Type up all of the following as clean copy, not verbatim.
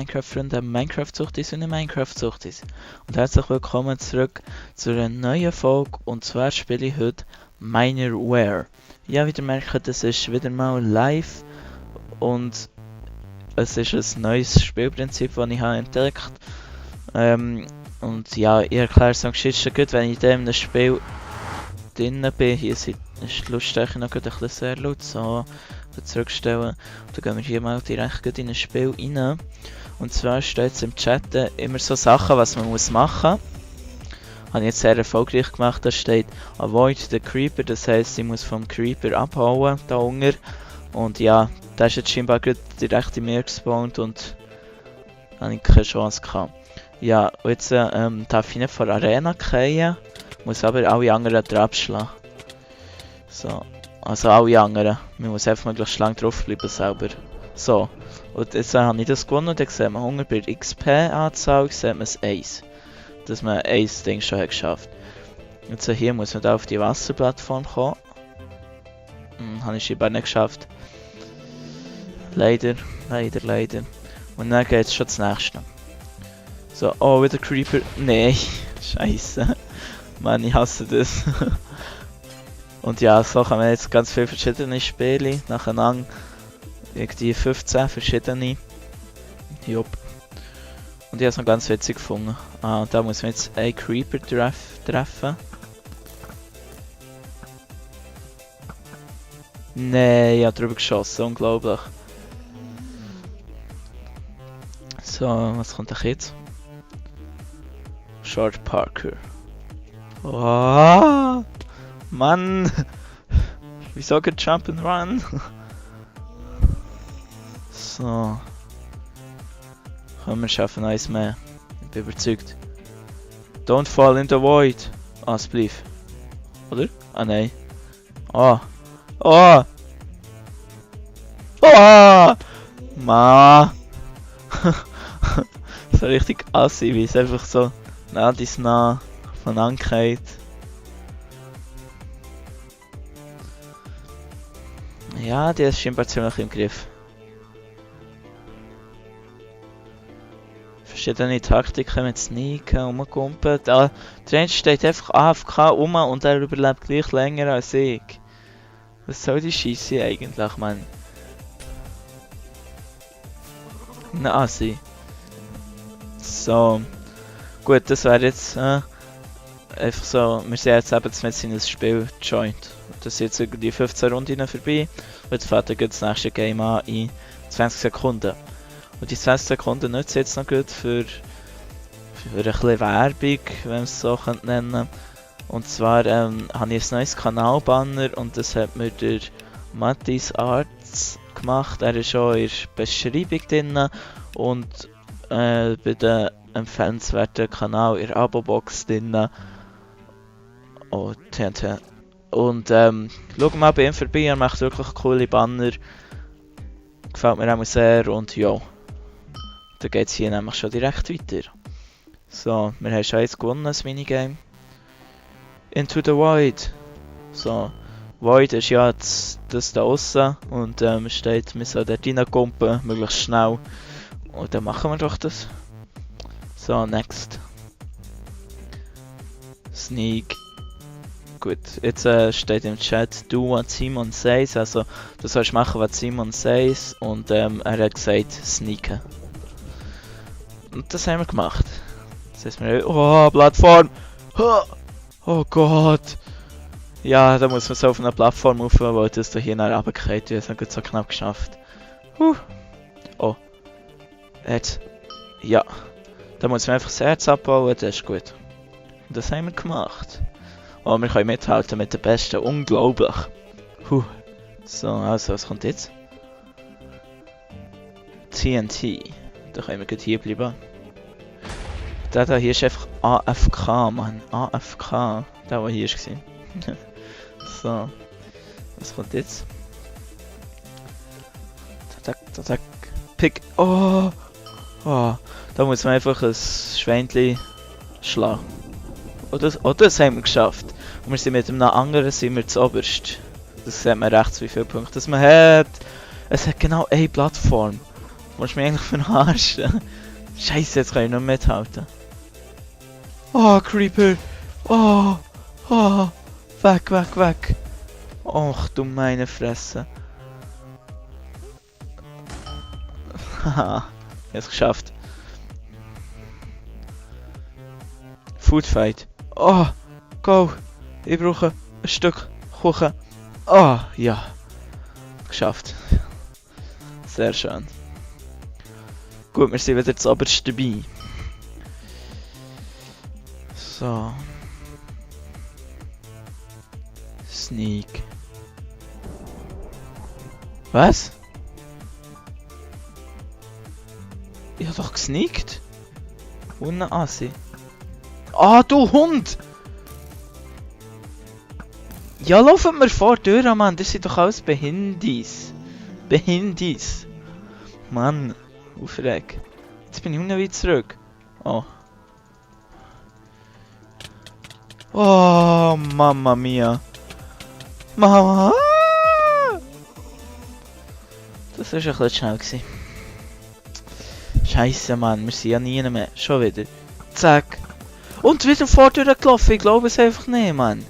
Minecraft-Freunde, Minecraft-Suchtis und Minecraft-Suchtis. Und herzlich willkommen zurück zu einer neuen Folge. Und zwar spiele ich heute Minerware. Ja, wie ihr merkt, das ist wieder mal live. Und es ist ein neues Spielprinzip, das ich habe entdeckt. Und ja, ich erkläre es am geschicktesten gut, wenn ich in diesem Spiel drin bin. Hier ist die Lautstärke noch ein bisschen sehr laut. So, zurückstellen. Dann gehen wir hier mal direkt in ein Spiel rein. Und zwar steht es im Chat immer so Sachen, was man muss machen. Habe ich jetzt sehr erfolgreich gemacht. Da steht Avoid the Creeper, das heisst, ich muss vom Creeper abhauen, da unten. Und ja, der ist jetzt scheinbar direkt in mir gespawnt und habe ich keine Chance gehabt. Ja, und jetzt darf ich nicht vor Arena fallen, muss aber alle anderen abschlagen. So, also alle anderen. Man muss einfach möglichst lang drauf bleiben selber. So, und jetzt habe ich das gewonnen und dann sieht man Hunger bei der XP-Anzahl, sieht man es 1. Dass man 1 Ding schon hat geschafft. Jetzt hier muss man da auf die Wasserplattform kommen. Habe ich scheinbar nicht geschafft. Leider. Und dann geht es schon das nächste. So, oh, wieder Creeper. Nein, scheiße. Mann, ich hasse das. Und ja, so kann man jetzt ganz viele verschiedene Spiele nacheinander. Irgendwie 15 verschiedene. Jupp. Und ich habe es noch ganz witzig gefunden. Ah, und da muss man jetzt einen Creeper treffen. Nein, ich habe drüber geschossen, unglaublich. So, was kommt da jetzt? Short Parker. Oh, Mann! Wieso geht Jump and Run? So. Komm, wir schaffen eins mehr. Ich bin überzeugt. Don't fall in the void. Ah, Spliff. Oder? Ah, nein. Oh. Oh! Oh! Ma! So richtig assi, wie es einfach so nah bis nah voneinander geht. Ja, die ist scheinbar ziemlich im Griff. Verschiedene Taktiken mit Sneaken, rumkumpen. Der Range steht einfach AFK rum und er überlebt gleich länger als ich. Was soll die Scheisse eigentlich, Mann? Na, Assi. So. Gut, das wäre jetzt einfach so. Wir sind jetzt eben mit in das Spiel joint. Das sind jetzt irgendwie 15 Runden vorbei. Und jetzt fährt dann das nächste Game an in 20 Sekunden. Und die 20 Sekunden nützen jetzt noch gut für ein bisschen Werbung, wenn man es so nennen kann. Und zwar habe ich ein neues Kanalbanner und das hat mir der Mattis Arts gemacht. Er ist schon in der Beschreibung drin und bei den empfehlenswerten Kanal in der Abo-Box drin. Oh, TNT. Und schau mal bei ihm vorbei, er macht wirklich coole Banner. Gefällt mir auch sehr und ja. Dann geht es hier nämlich schon direkt weiter. So, wir haben schon jetzt gewonnen, das Minigame. Into the Void. So, Void ist ja das da aussen und steht, wir sollen dort reinkumpen, möglichst schnell. Und dann machen wir doch das. So, next. Sneak. Gut, jetzt steht im Chat, do what Simon says, also du sollst machen, was Simon says und er hat gesagt, sneaken. Und das haben wir gemacht. Das heißt mir, oh, Plattform! Oh Gott! Ja, da muss man so auf einer Plattform aufhören, weil das da hier nachher runtergeht. Wir haben es so knapp geschafft. Oh. Jetzt. Ja. Da muss man einfach das Herz abbauen, das ist gut. Und das haben wir gemacht. Oh, wir können mithalten mit den Besten. Unglaublich. So, also, was kommt jetzt? TNT. Da können wir gut hier bleiben. Der hier ist einfach AFK, Mann. AFK. Der hier war. So. Was kommt jetzt? Tatak. Pick. Oh. Oh. Da muss man einfach ein Schweinchen schlagen. Oh, das haben wir geschafft. Und wir sind mit einem anderen sind wir zuoberst. Das sieht man rechts, wie viele Punkte das man hat. Es hat genau eine Plattform. Willst du mich eigentlich verarschen? Scheiße, jetzt kann ich noch mithalten. Oh, Creeper! Oh! Oh! Weg, weg, weg! Och, du meine Fresse. Haha, ich hab's geschafft. Foodfight. Oh! Go! Ich brauche ein Stück Kuchen. Oh, ja. Geschafft. Sehr schön. Gut, wir sind wieder zuoberst dabei. So. Sneak. Was? Ich hab doch gesneakt. Ohne Assi. Ah, du Hund! Ja, laufen wir vor die Tür, Mann. Das sind doch alles Behindis. Behindis. Mann. Aufreg. Jetzt bin ich nicht weit zurück. Oh. Oh, Mamma mia. Mama. Das war ein bisschen schnell gewesen. Scheiße, Mann. Wir sind ja nie mehr. Schon wieder. Zack. Und wieder vor die Tür gelaufen. Ich glaube es einfach nicht, Mann.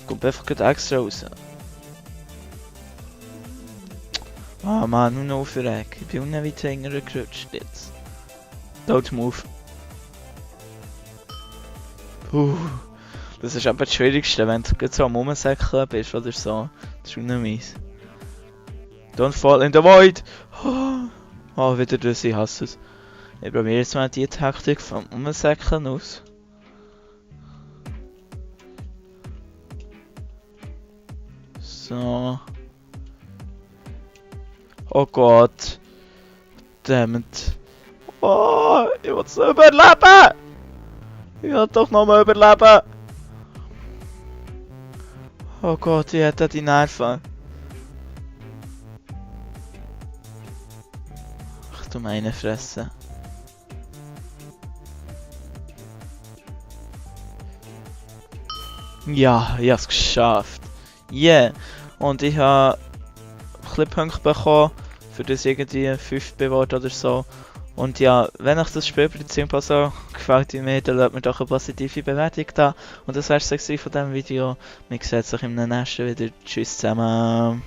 Kommt einfach gerade extra raus. Ah, Mann, nur noch aufgeregt. Ich bin nicht weit länger gerutscht jetzt. Don't move. Das ist aber das Schwierigste, wenn du so am Rumsäckeln bist oder so. Das ist auch nicht mies. Don't fall in the void! Oh, wieder das, ich hasse es. Ich probiere jetzt mal die Taktik vom Rumsäckeln aus. So. Oh Gott. Dammit. Oh, ich will es überleben! Ich will doch noch mal überleben! Oh Gott, ich hätte die Nerven. Ach du meine Fresse. Ja, ich hab's geschafft. Yeah! Und ich habe ein bisschen Punkte bekommen, für das irgendwie 5 Beworte oder so. Und ja, wenn euch das Spielprinzip so gefällt wie mir, dann lasst mir doch eine positive Bewertung da. Und das wär's von diesem Video. Wir sehen uns im nächsten wieder. Tschüss zusammen.